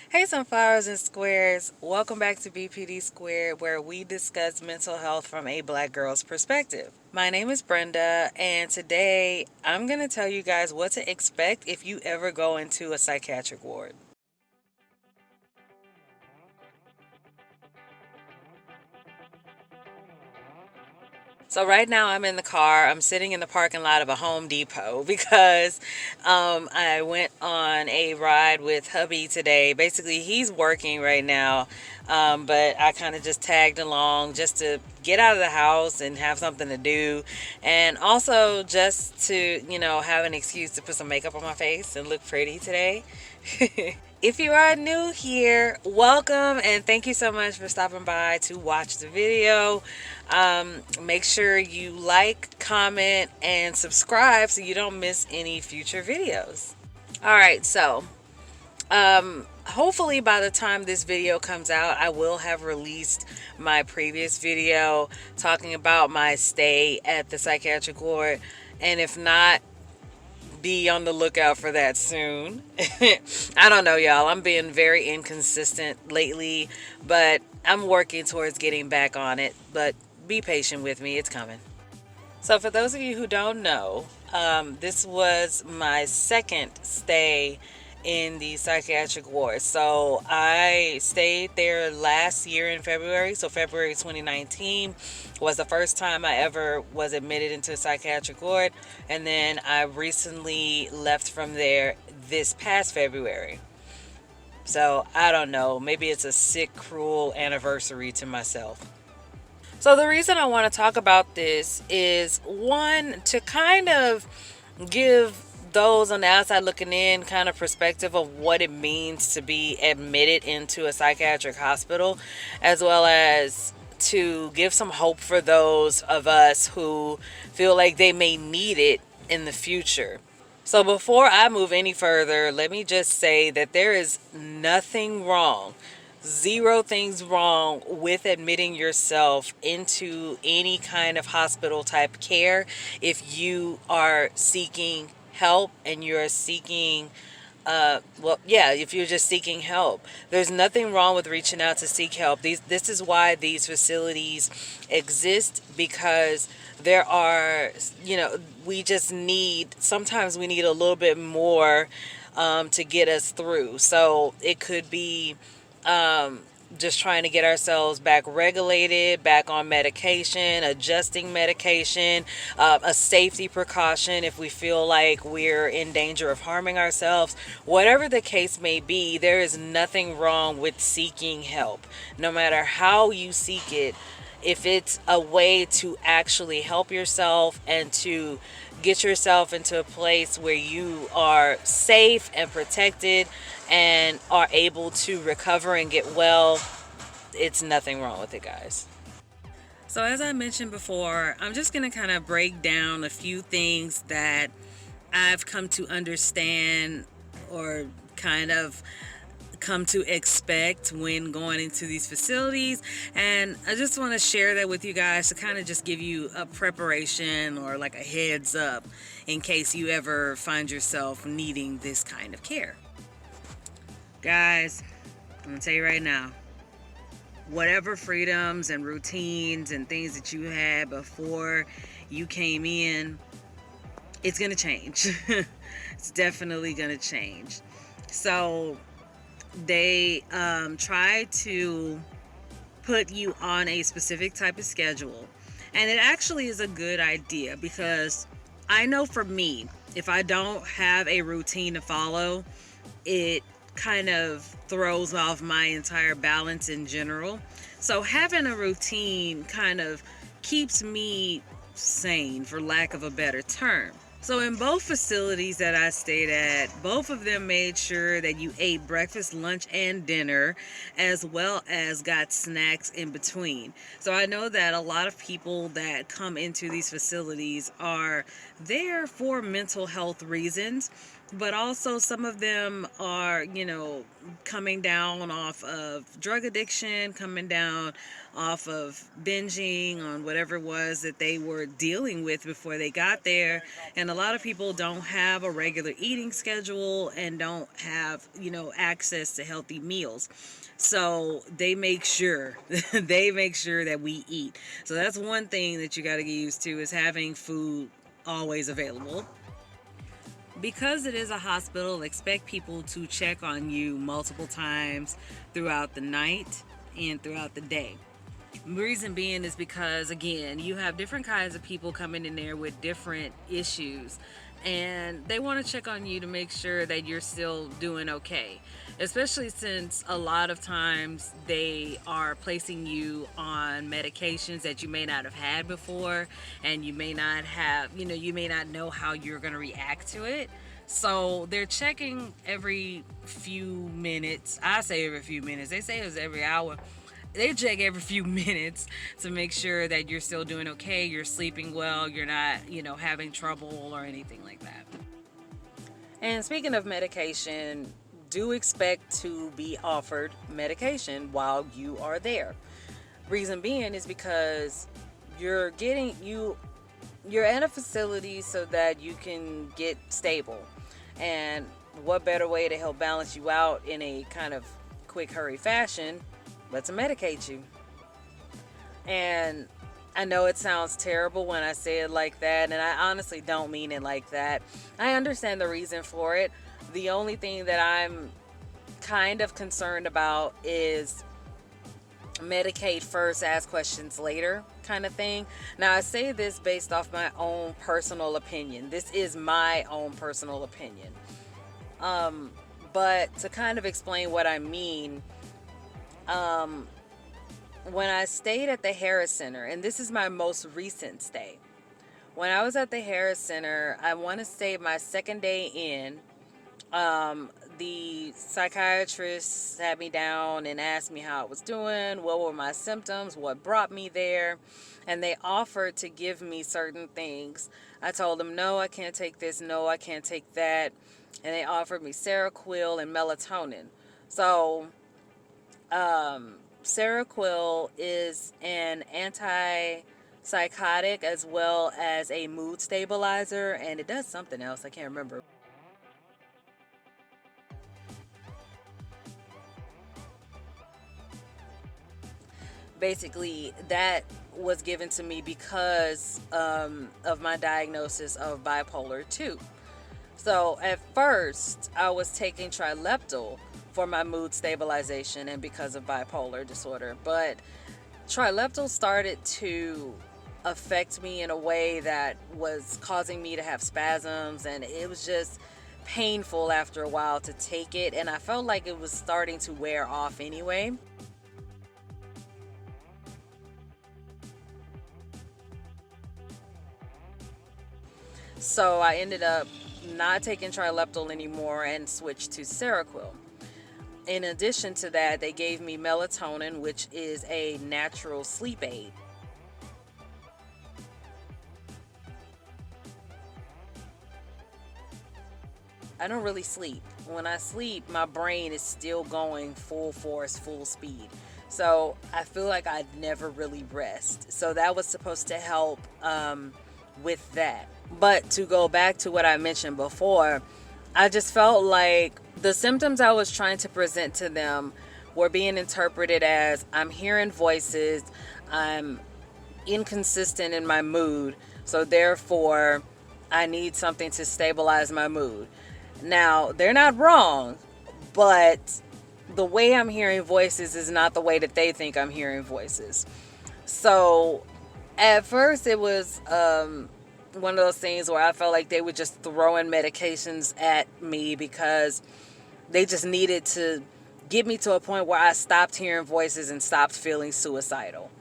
Hey, sunflowers and squares. Welcome back to BPD Squared, where we discuss mental health from a black girl's perspective. My name is Brenda, and today I'm going to tell you guys what to expect if you ever go into a psychiatric ward. So right now I'm in the car. I'm sitting in the parking lot of a Home Depot because I went on a ride with hubby today. Basically, he's working right now, but I kind of just tagged along just to get out of the house and have something to do, and also just to have an excuse to put some makeup on my face and look pretty today. If you are new here, welcome and thank you so much for stopping by to watch the video. Make sure you like, comment, and subscribe so you don't miss any future videos. All right, so hopefully by the time this video comes out, I will have released my previous video talking about my stay at the psychiatric ward. And if not, be on the lookout for that soon. I don't know, y'all. I'm being very inconsistent lately, but I'm working towards getting back on it. But be patient with me, it's coming. So, for those of you who don't know, this was my second stay in the psychiatric ward. So, I stayed there last year in February. So, February 2019 was the first time I ever was admitted into a psychiatric ward. And then I recently left from there this past February. So, I don't know. Maybe it's a sick, cruel anniversary to myself. So, the reason I want to talk about this is one, to kind of give those on the outside looking in kind of perspective of what it means to be admitted into a psychiatric hospital, as well as to give some hope for those of us who feel like they may need it in the future. So before I move any further, let me just say that there is nothing wrong, zero things wrong with admitting yourself into any kind of hospital type care if you are seeking help and you're seeking if you're just seeking help. There's nothing wrong with reaching out to seek help. This is why these facilities exist, because there are, we just need, sometimes we need a little bit more to get us through. So it could be just trying to get ourselves back regulated, back on medication, adjusting medication, a safety precaution if we feel like we're in danger of harming ourselves. Whatever the case may be, there is nothing wrong with seeking help, no matter how you seek it. If it's a way to actually help yourself and to get yourself into a place where you are safe and protected and are able to recover and get well, it's nothing wrong with it, guys. So, as I mentioned before, I'm just going to kind of break down a few things that I've come to understand or kind of come to expect when going into these facilities. And I just want to share that with you guys to kind of just give you a preparation or like a heads up in case you ever find yourself needing this kind of care. Guys, I'm going to tell you right now, whatever freedoms and routines and things that you had before you came in, it's going to change. It's definitely going to change. So they try to put you on a specific type of schedule. And it actually is a good idea, because I know for me, if I don't have a routine to follow, it kind of throws off my entire balance in general. So having a routine kind of keeps me sane, for lack of a better term. So in both facilities that I stayed at, both of them made sure that you ate breakfast, lunch, and dinner, as well as got snacks in between. So I know that a lot of people that come into these facilities are there for mental health reasons. But also, some of them are, coming down off of drug addiction, coming down off of binging on whatever it was that they were dealing with before they got there. And a lot of people don't have a regular eating schedule and don't have, access to healthy meals. So they make sure they make sure that we eat. So that's one thing that you got to get used to, is having food always available. Because it is a hospital, expect people to check on you multiple times throughout the night and throughout the day. Reason being is because, again, you have different kinds of people coming in there with different issues, and they want to check on you to make sure that you're still doing okay, especially since a lot of times they are placing you on medications that you may not have had before, and you may not have, you may not know how you're going to react to it. So they're checking every few minutes. I say every few minutes. They say it was every hour. They check every few minutes to make sure that you're still doing okay, you're sleeping well, you're not, having trouble or anything like that. And speaking of medication, do expect to be offered medication while you are there. Reason being is because you're in a facility so that you can get stable. And what better way to help balance you out in a kind of quick hurry fashion but to medicate you? And I know it sounds terrible when I say it like that, and I honestly don't mean it like that. I understand the reason for it. The only thing that I'm kind of concerned about is medicate first, ask questions later kind of thing. Now, I say this based off my own personal opinion. This is my own personal opinion. But to kind of explain what I mean, when I stayed at the Harris Center, and this is my most recent stay, when I was at the Harris Center, I want to say my second day in, the psychiatrist sat me down and asked me how I was doing, what were my symptoms, what brought me there, and they offered to give me certain things. I told them, no, I can't take this, no, I can't take that, and they offered me Seroquel and melatonin. So, Seroquel is an antipsychotic as well as a mood stabilizer, and it does something else, I can't remember. Basically, that was given to me because of my diagnosis of bipolar 2. So at first, I was taking Trileptal for my mood stabilization and because of bipolar disorder. But Trileptal started to affect me in a way that was causing me to have spasms, and it was just painful after a while to take it, and I felt like it was starting to wear off anyway. So I ended up not taking Trileptal anymore and switched to Seroquel. In addition to that, they gave me melatonin, which is a natural sleep aid. I don't really sleep. When I sleep, my brain is still going full force, full speed. So I feel like I never really rest. So that was supposed to help with that. But to go back to what I mentioned before, I just felt like the symptoms I was trying to present to them were being interpreted as I'm hearing voices, I'm inconsistent in my mood, so therefore I need something to stabilize my mood. Now, they're not wrong, but the way I'm hearing voices is not the way that they think I'm hearing voices. So at first it was one of those things where I felt like they were just throwing medications at me because they just needed to get me to a point where I stopped hearing voices and stopped feeling suicidal.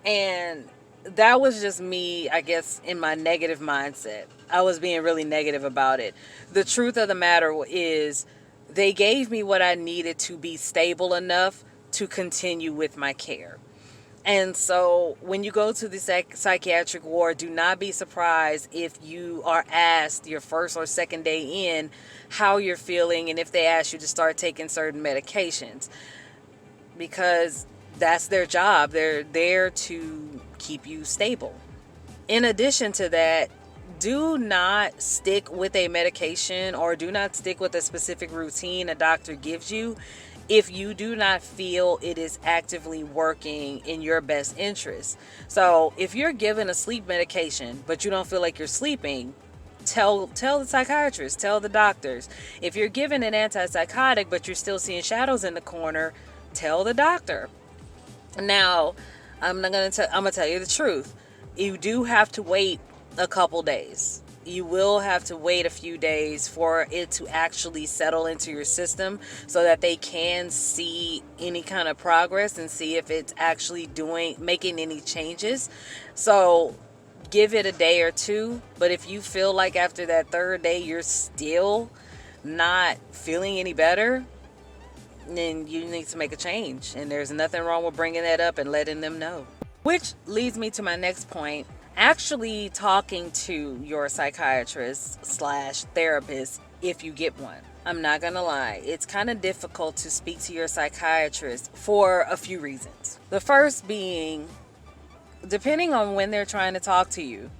And that was just me, I guess, in my negative mindset. I was being really negative about it. The truth of the matter is, they gave me what I needed to be stable enough to continue with my care. And so when you go to the psychiatric ward, do not be surprised if you are asked your first or second day in how you're feeling and if they ask you to start taking certain medications, because that's their job. They're there to keep you stable. In addition to that, do not stick with a medication or do not stick with a specific routine a doctor gives you if you do not feel it is actively working in your best interest. So if you're given a sleep medication but you don't feel like you're sleeping, tell the psychiatrist, tell the doctors. If you're given an antipsychotic but you're still seeing shadows in the corner, tell the doctor. Now, I'm gonna tell you the truth. You do have to wait a couple days. You will have to wait a few days for it to actually settle into your system so that they can see any kind of progress and see if it's actually making any changes. So give it a day or two. But if you feel like after that third day you're still not feeling any better, then you need to make a change. And there's nothing wrong with bringing that up and letting them know. Which leads me to my next point. Actually talking to your psychiatrist slash therapist if you get one. I'm not gonna lie, it's kind of difficult to speak to your psychiatrist for a few reasons. The first being, depending on when they're trying to talk to you.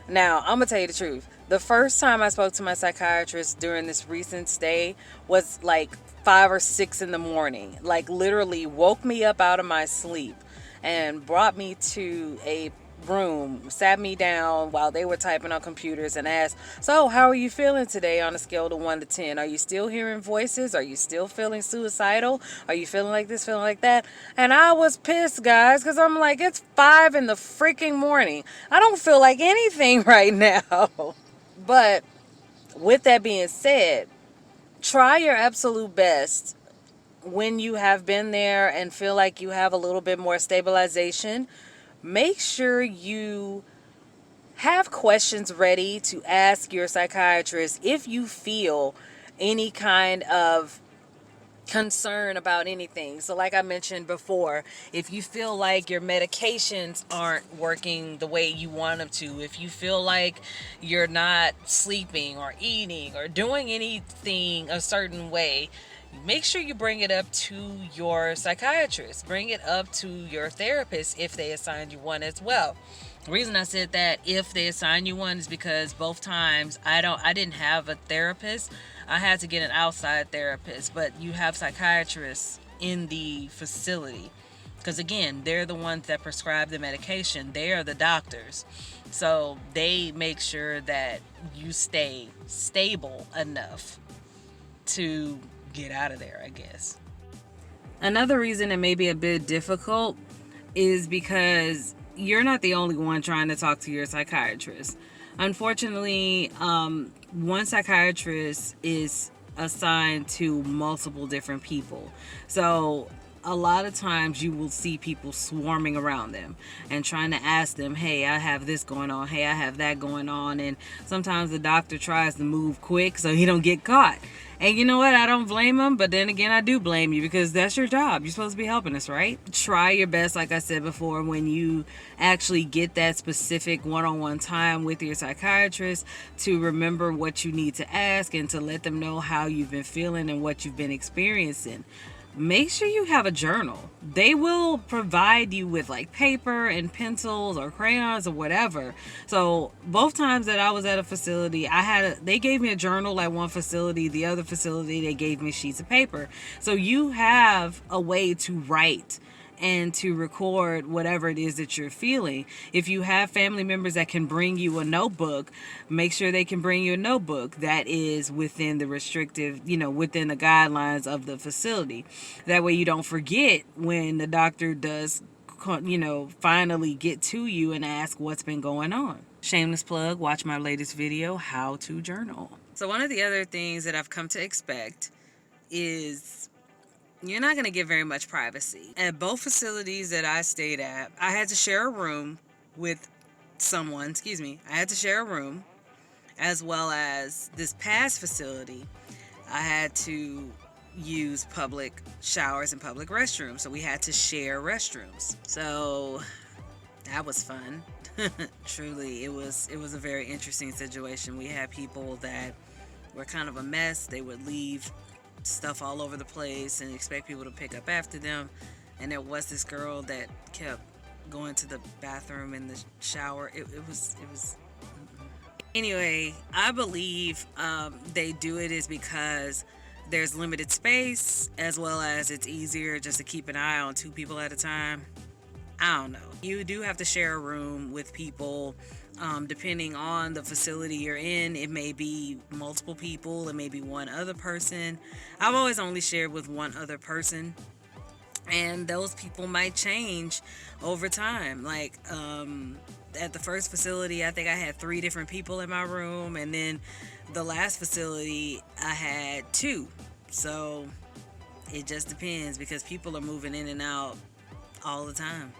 Now, I'm gonna tell you the truth. The first time I spoke to my psychiatrist during this recent stay was like 5 or 6 in the morning. Like literally woke me up out of my sleep and brought me to a room, sat me down while they were typing on computers and asked, "So, how are you feeling today on a scale of 1 to 10? Are you still hearing voices? Are you still feeling suicidal? Are you feeling like this, feeling like that?" And I was pissed, guys, because I'm like, it's 5 in the freaking morning. I don't feel like anything right now. But with that being said, try your absolute best when you have been there and feel like you have a little bit more stabilization. Make sure you have questions ready to ask your psychiatrist if you feel any kind of concern about anything. So like I mentioned before, if you feel like your medications aren't working the way you want them to, if you feel like you're not sleeping or eating or doing anything a certain way, make sure you bring it up to your psychiatrist. Bring it up to your therapist if they assign you one as well. The reason I said that if they assign you one is because both times I didn't have a therapist. I had to get an outside therapist, but you have psychiatrists in the facility. Because again, they're the ones that prescribe the medication. They are the doctors. So they make sure that you stay stable enough to get out of there, I guess. Another reason it may be a bit difficult is because you're not the only one trying to talk to your psychiatrist. Unfortunately, one psychiatrist is assigned to multiple different people. So a lot of times you will see people swarming around them and trying to ask them, "Hey, I have this going on. Hey, I have that going on." And sometimes the doctor tries to move quick so he don't get caught. And you know what? I don't blame him, but then again, I do blame you because that's your job. You're supposed to be helping us, right? Try your best, like I said before, when you actually get that specific one-on-one time with your psychiatrist, to remember what you need to ask and to let them know how you've been feeling and what you've been experiencing. Make sure you have a journal. They will provide you with like paper and pencils or crayons or whatever. So both times that I was at a facility, they gave me a journal at one facility. The other facility, they gave me sheets of paper. So you have a way to write and to record whatever it is that you're feeling. If you have family members that can bring you a notebook, make sure they can bring you a notebook that is within the restrictive, within the guidelines of the facility. That way you don't forget when the doctor does, finally get to you and ask what's been going on. Shameless plug, watch my latest video, How to Journal. So one of the other things that I've come to expect is you're not going to get very much privacy. At both facilities that I stayed at, I had to share a room with someone, I had to share a room, as well as this past facility, I had to use public showers and public restrooms, so we had to share restrooms. So that was fun. Truly, it was a very interesting situation. We had people that were kind of a mess. They would leave stuff all over the place and expect people to pick up after them. And there was this girl that kept going to the bathroom and the shower. It was. Anyway, I believe they do it is because there's limited space, as well as it's easier just to keep an eye on two people at a time. I don't know. You do have to share a room with people. Depending on the facility you're in, it may be multiple people, it may be one other person. I've always only shared with one other person, and those people might change over time. Like, at the first facility, I think I had 3 different people in my room, and then the last facility, I had 2. So it just depends, because people are moving in and out all the time.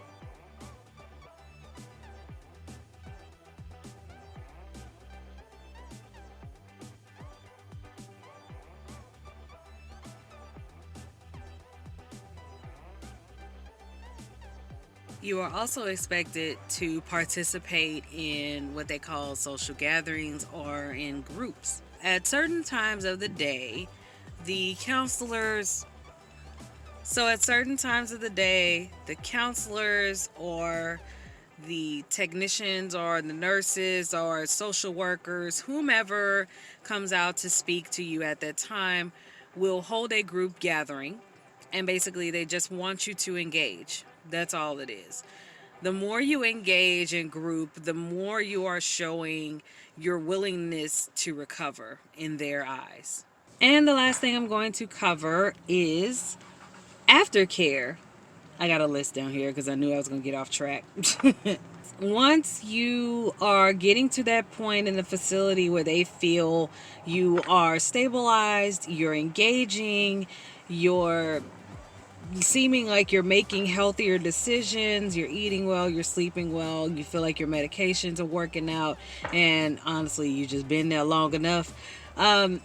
You are also expected to participate in what they call social gatherings or in groups. At certain times of the day, the counselors, at certain times of the day, the counselors or the technicians or the nurses or social workers, whomever comes out to speak to you at that time, will hold a group gathering, and basically they just want you to engage. That's all it is. The more you engage in group, the more you are showing your willingness to recover in their eyes. And the last thing I'm going to cover is aftercare. I got a list down here because I knew I was going to get off track. Once you are getting to that point in the facility where they feel you are stabilized, you're engaging, you're seeming like you're making healthier decisions, you're eating well, you're sleeping well, you feel like your medications are working out, and honestly, you just been there long enough,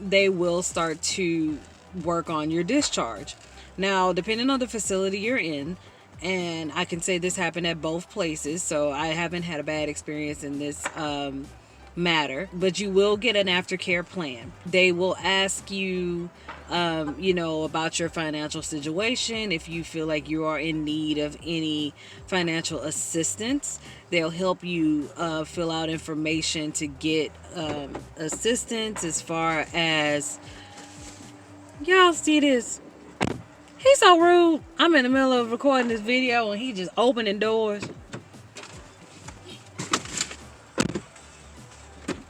they will start to work on your discharge. Now, depending on the facility you're in, and I can say this happened at both places, so I haven't had a bad experience in this matter, but you will get an aftercare plan. They will ask you, about your financial situation. If you feel like you are in need of any financial assistance, they'll help you fill out information to get assistance. As far as, y'all see this, he's so rude. I'm in the middle of recording this video and he just opening doors.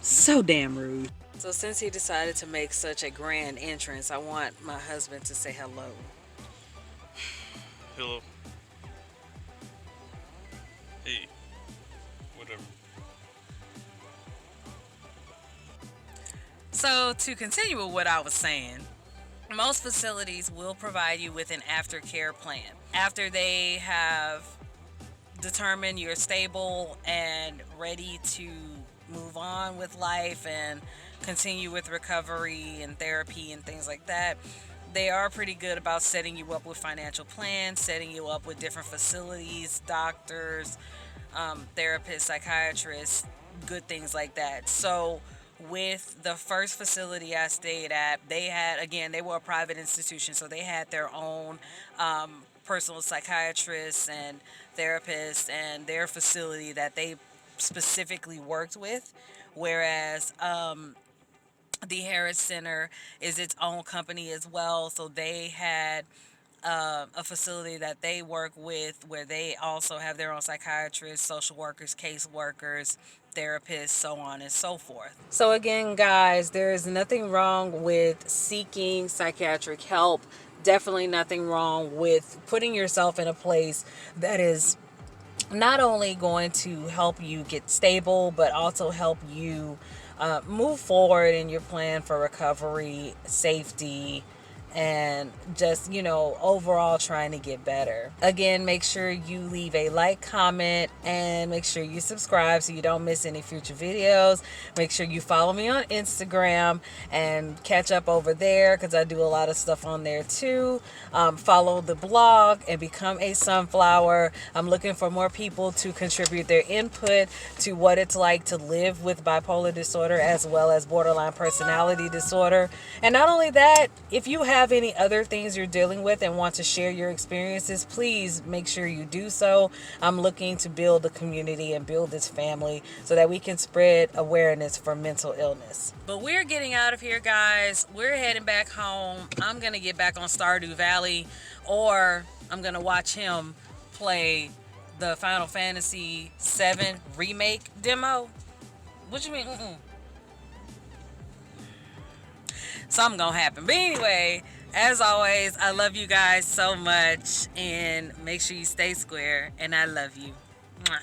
So damn rude. So since he decided to make such a grand entrance, I want my husband to say hello. Hello. Hey. Whatever. So to continue with what I was saying, most facilities will provide you with an aftercare plan. After they have determined you're stable and ready to move on with life and continue with recovery and therapy and things like that, they are pretty good about setting you up with financial plans, setting you up with different facilities, doctors, therapists, psychiatrists, good things like that. So with the first facility I stayed at, they were a private institution, so they had their own personal psychiatrists and therapists and their facility that they specifically worked with, whereas the Harris Center is its own company as well, so they had a facility that they work with where they also have their own psychiatrists, social workers, case workers, therapists, so on and so forth. So again, guys, there is nothing wrong with seeking psychiatric help. Definitely nothing wrong with putting yourself in a place that is not only going to help you get stable, but also help you move forward in your plan for recovery, safety, and just, overall trying to get better. Again, make sure you leave a like, comment, and make sure you subscribe so you don't miss any future videos. Make sure you follow me on Instagram and catch up over there because I do a lot of stuff on there too. Follow the blog and become a sunflower. I'm looking for more people to contribute their input to what it's like to live with bipolar disorder as well as borderline personality disorder. And not only that, if you have any other things you're dealing with and want to share your experiences, please make sure you do so. I'm looking to build a community and build this family so that we can spread awareness for mental illness. But we're getting out of here, guys. We're heading back home. I'm going to get back on Stardew Valley, or I'm going to watch him play the Final Fantasy VII remake demo. What you mean? Something gonna happen. But anyway, as always, I love you guys so much, and make sure you stay square, and I love you. Mwah.